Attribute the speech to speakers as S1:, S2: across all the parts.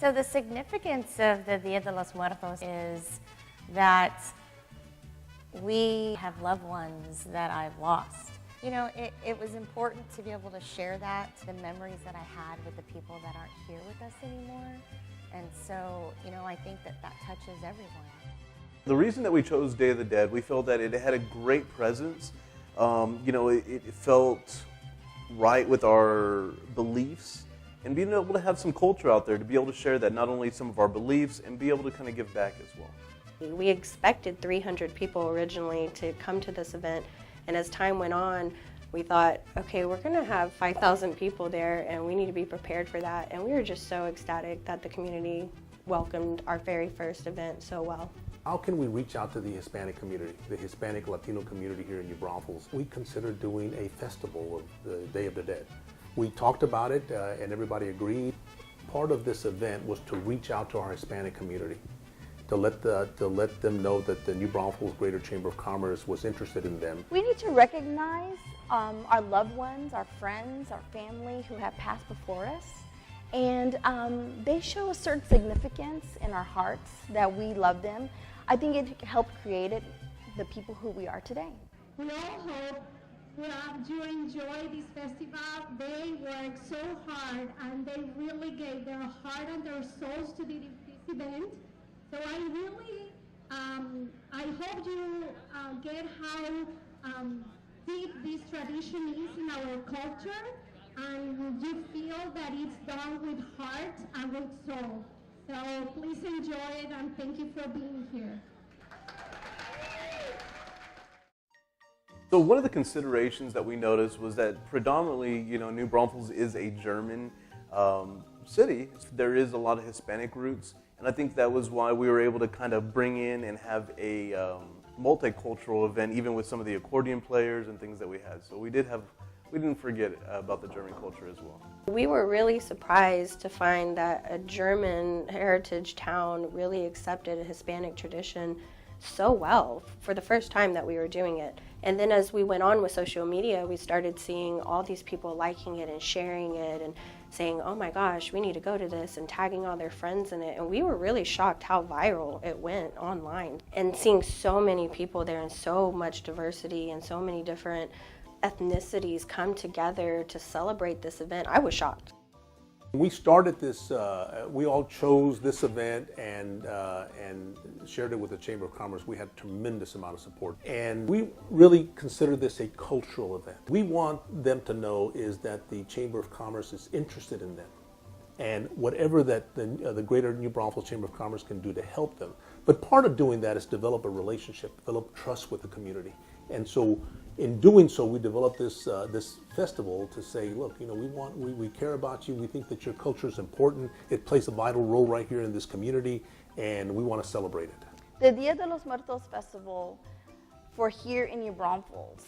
S1: So the significance of the Dia de los Muertos is that we have loved ones that I've lost. You know, it was important to be able to share that, the memories that I had with the people that aren't here with us anymore. And so, you know, I think that that touches everyone.
S2: The reason that we chose Day of the Dead, we felt that it had a great presence. You know, it felt right with our beliefs, and being able to have some culture out there to be able to share that, not only some of our beliefs, and be able to kind of give back as well.
S3: We expected 300 people originally to come to this event, and as time went on, we thought, okay, we're going to have 5,000 people there, and we need to be prepared for that. And we were just so ecstatic that the community welcomed our very first event so well.
S4: How can we reach out to the Hispanic community, the Hispanic Latino community here in New Braunfels? We considered doing a festival of the Day of the Dead. We talked about it and everybody agreed. Part of this event was to reach out to our Hispanic community, to let them know that the New Braunfels Greater Chamber of Commerce was interested in them.
S5: We need to recognize our loved ones, our friends, our family who have passed before us. And they show a certain significance in our hearts that we love them. I think it helped create the people who we are today.
S6: We all hope you enjoy this festival. They worked so hard and they really gave their heart and their souls to this event. So I hope you get how deep this tradition is in our culture, and you feel that it's done with heart and with soul. So please enjoy it, and thank you for being here.
S2: So one of the considerations that we noticed was that predominantly, you know, New Braunfels is a German city. There is a lot of Hispanic roots, and I think that was why we were able to kind of bring in and have a multicultural event, even with some of the accordion players and things that we had. So we didn't forget about the German culture as well.
S3: We were really surprised to find that a German heritage town really accepted a Hispanic tradition so well for the first time that we were doing it. And then as we went on with social media, we started seeing all these people liking it and sharing it and saying, oh my gosh, we need to go to this, and tagging all their friends in it. And we were really shocked how viral it went online. And seeing so many people there and so much diversity and so many different ethnicities come together to celebrate this event, I was shocked.
S4: We started this, we all chose this event and shared it with the Chamber of Commerce. We had a tremendous amount of support. And we really consider this a cultural event. We want them to know is that the Chamber of Commerce is interested in them, and whatever that the Greater New Braunfels Chamber of Commerce can do to help them. But part of doing that is develop a relationship, develop trust with the community. And so in doing so, we developed this festival to say, look, you know, we care about you. We think that your culture is important. It plays a vital role right here in this community, and we want to celebrate it.
S5: The Dia de los Muertos Festival for here in New Braunfels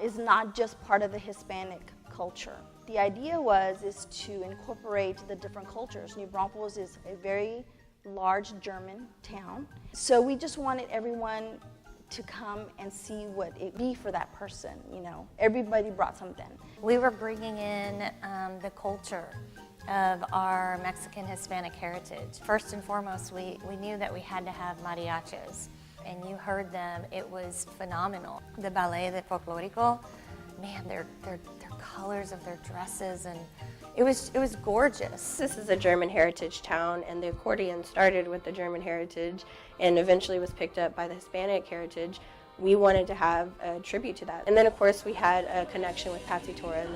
S5: is not just part of the Hispanic culture. The idea is to incorporate the different cultures. New Braunfels is a very large German town, so we just wanted everyone to come and see what it be for that person, you know. Everybody brought something.
S1: We were bringing in the culture of our Mexican Hispanic heritage. First and foremost, we knew that we had to have mariachis, and you heard them. It was phenomenal. The ballet, the folklorico, man, their colors of their dresses, and it was gorgeous.
S3: This is a German heritage town, and the accordion started with the German heritage and eventually was picked up by the Hispanic heritage. We wanted to have a tribute to that. And then, of course, we had a connection with Patsy Toran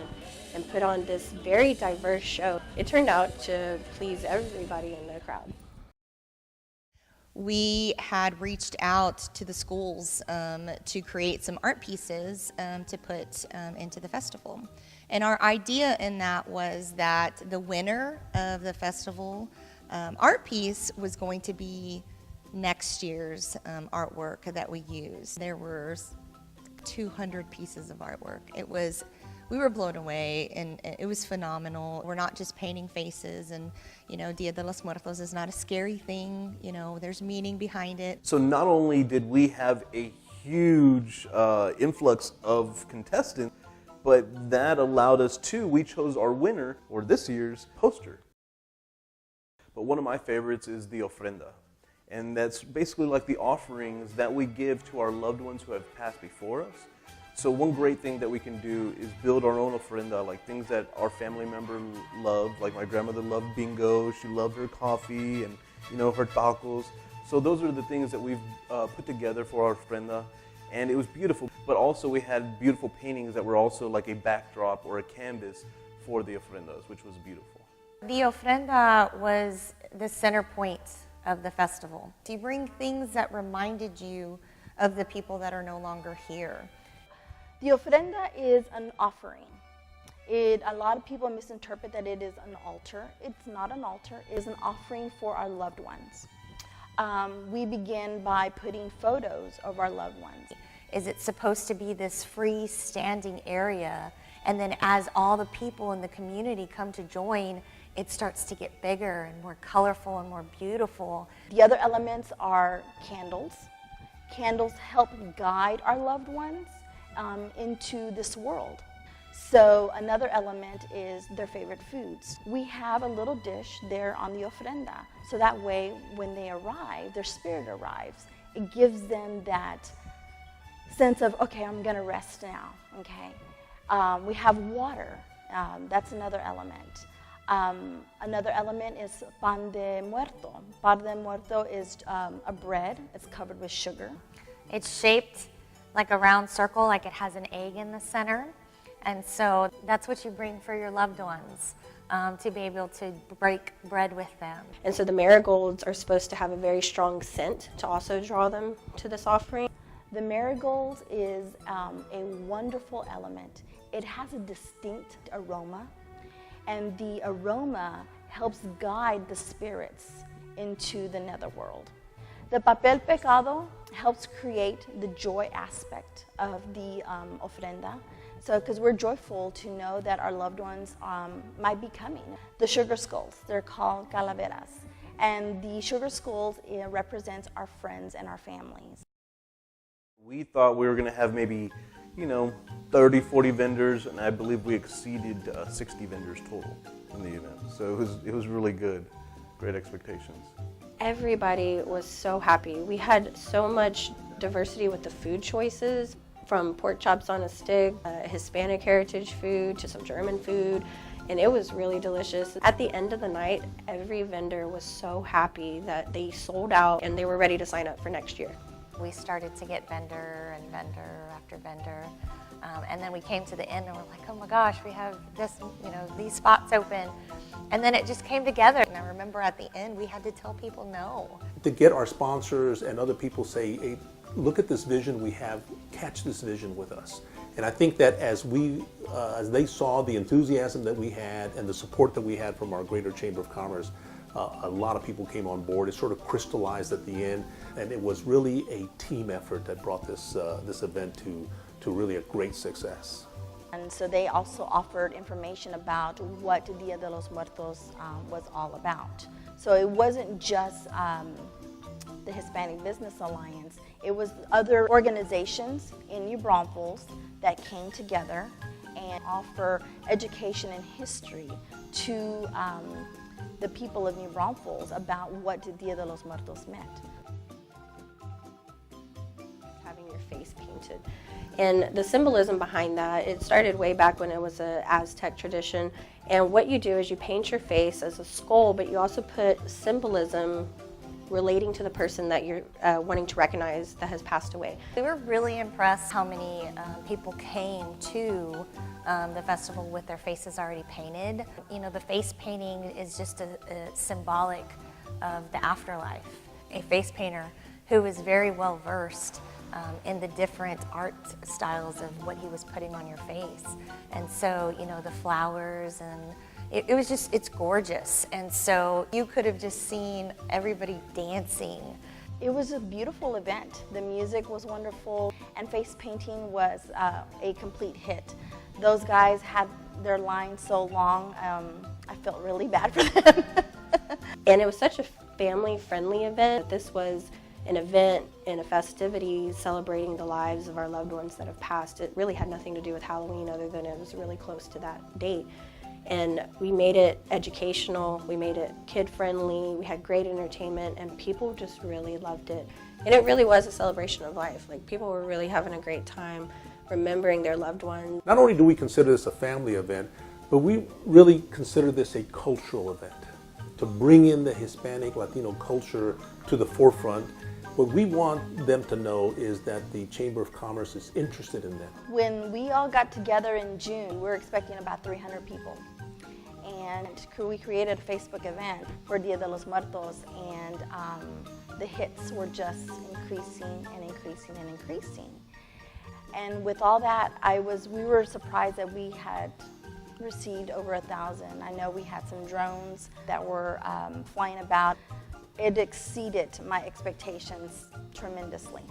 S3: and put on this very diverse show. It turned out to please everybody in the crowd.
S7: We had reached out to the schools to create some art pieces to put into the festival. And our idea in that was that the winner of the festival art piece was going to be next year's artwork that we used. There were 200 pieces of artwork. We were blown away, and it was phenomenal. We're not just painting faces, and you know, Dia de los Muertos is not a scary thing. You know, there's meaning behind it.
S2: So not only did we have a huge influx of contestants, but that allowed us we chose our winner, or this year's poster. but one of my favorites is the ofrenda. And that's basically like the offerings that we give to our loved ones who have passed before us. So one great thing that we can do is build our own ofrenda, like things that our family member loved. Like my grandmother loved bingo, she loved her coffee and her tacos. So those are the things that we've put together for our ofrenda, and it was beautiful. But also we had beautiful paintings that were also like a backdrop or a canvas for the ofrendas, which was beautiful.
S1: The ofrenda was the center point of the festival. Do you bring things that reminded you of the people that are no longer here?
S5: The ofrenda is an offering. A lot of people misinterpret that it is an altar. It's not an altar. It is an offering for our loved ones. We begin by putting photos of our loved ones.
S1: Is it supposed to be this freestanding area, and then as all the people in the community come to join, it starts to get bigger and more colorful and more beautiful?
S5: The other elements are candles. Candles help guide our loved ones into this world. So another element is their favorite foods. We have a little dish there on the ofrenda, so that way when they arrive, their spirit arrives. It gives them that sense of, okay, I'm gonna rest now, okay? We have water, that's another element. Another element is pan de muerto. Pan de muerto is a bread, it's covered with sugar.
S1: It's shaped like a round circle, like it has an egg in the center. And so that's what you bring for your loved ones, to be able to break bread with them.
S3: And so the marigolds are supposed to have a very strong scent to also draw them to this offering.
S5: The marigold is a wonderful element. It has a distinct aroma, and the aroma helps guide the spirits into the netherworld. The papel pecado helps create the joy aspect of the ofrenda. So, because we're joyful to know that our loved ones might be coming. The sugar skulls, they're called calaveras. And the sugar skulls represents our friends and our families.
S2: We thought we were going to have maybe, 30, 40 vendors, and I believe we exceeded 60 vendors total in the event. So it was really good. Great expectations.
S3: Everybody was so happy. We had so much diversity with the food choices, from pork chops on a stick, Hispanic heritage food, to some German food, and it was really delicious. At the end of the night, every vendor was so happy that they sold out and they were ready to sign up for next year.
S1: We started to get vendor and vendor after vendor, and then we came to the end and we're like, oh my gosh, we have this, these spots open. And then it just came together. And I remember at the end, we had to tell people no.
S4: To get our sponsors and other people say, hey, look at this vision we have, catch this vision with us. And I think that as they saw the enthusiasm that we had and the support that we had from our Greater Chamber of Commerce, a lot of people came on board. It sort of crystallized at the end, and it was really a team effort that brought this event to really a great success.
S5: And so they also offered information about what Dia de los Muertos was all about. So it wasn't just the Hispanic Business Alliance, it was other organizations in New Braunfels that came together and offer education and history to the people of New Braunfels about what Dia de los Muertos meant.
S3: Having your face painted. And the symbolism behind that, it started way back when it was an Aztec tradition. And what you do is you paint your face as a skull, but you also put symbolism relating to the person that you're wanting to recognize that has passed away.
S1: We were really impressed how many people came to the festival with their faces already painted. The face painting is just a symbolic of the afterlife. A face painter who is very well versed in the different art styles of what he was putting on your face. And so, the flowers, and it's gorgeous. And so you could have just seen everybody dancing.
S5: It was a beautiful event. The music was wonderful, and face painting was a complete hit. Those guys had their line so long, I felt really bad for them.
S3: And it was such a family-friendly event. This was an event and a festivity celebrating the lives of our loved ones that have passed. It really had nothing to do with Halloween other than it was really close to that date. And we made it educational, we made it kid-friendly, we had great entertainment, and people just really loved it. And it really was a celebration of life. Like, people were really having a great time, remembering their loved ones.
S4: Not only do we consider this a family event, but we really consider this a cultural event. To bring in the Hispanic, Latino culture to the forefront, what we want them to know is that the Chamber of Commerce is interested in them.
S5: When we all got together in June, we were expecting about 300 people. And we created a Facebook event for Dia de los Muertos, and the hits were just increasing and increasing and increasing. And with all that, we were surprised that we had received over 1,000. I know we had some drones that were flying about. It exceeded my expectations tremendously.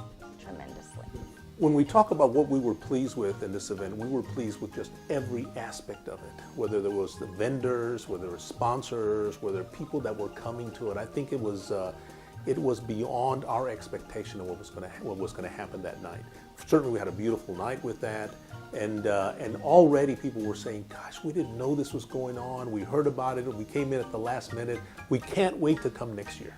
S4: When we talk about what we were pleased with in this event, we were pleased with just every aspect of it. Whether there was the vendors, whether it was sponsors, whether people that were coming to it. I think it was beyond our expectation of what was going to happen that night. Certainly, we had a beautiful night with that, and already people were saying, "Gosh, we didn't know this was going on. We heard about it, and we came in at the last minute. We can't wait to come next year."